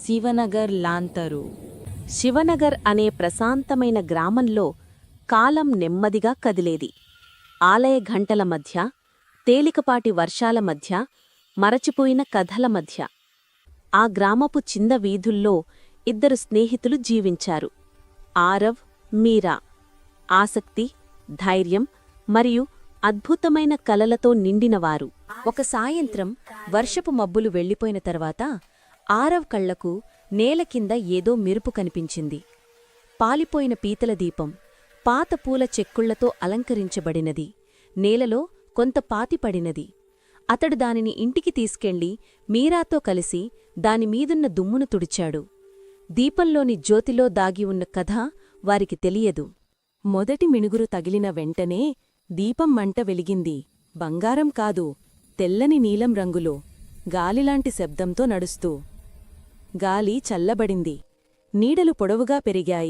శివనగర్ లాంతరు. శివనగర్ అనే ప్రశాంతమైన గ్రామంలో కాలం నెమ్మదిగా కదిలేది. ఆలయ ఘంటల మధ్య, తేలికపాటి వర్షాల మధ్య, మరచిపోయిన కథల మధ్య ఆ గ్రామపు చింద వీధుల్లో ఇద్దరు స్నేహితులు జీవించారు. ఆరవ్, మీరా. ఆసక్తి, ధైర్యం మరియు అద్భుతమైన కలలతో నిండినవారు. ఒక సాయంత్రం వర్షపు మబ్బులు వెళ్ళిపోయిన తర్వాత ఆరవ్ కళ్లకు నేల కింద ఏదో మెరుపు కనిపించింది. పాలిపోయిన పీతల దీపం పాత పూల చెక్కుళ్లతో అలంకరించబడినది. నేలలో కొంత పాతిపడినది. అతడు దానిని ఇంటికి తీసుకెళ్లి మీరాతో కలిసి దానిమీదున్న దుమ్మును తుడిచాడు. దీపంలోని జ్యోతిలో దాగి ఉన్న కథ వారికి తెలియదు. మొదటి మిణుగురు తగిలిన వెంటనే దీపం మంట వెలిగింది. బంగారం కాదు, తెల్లని నీలం రంగులో, గాలిలాంటి శబ్దంతో నడుస్తూ. గాలి చల్లబడింది. నీడలు పొడవుగా పెరిగాయి.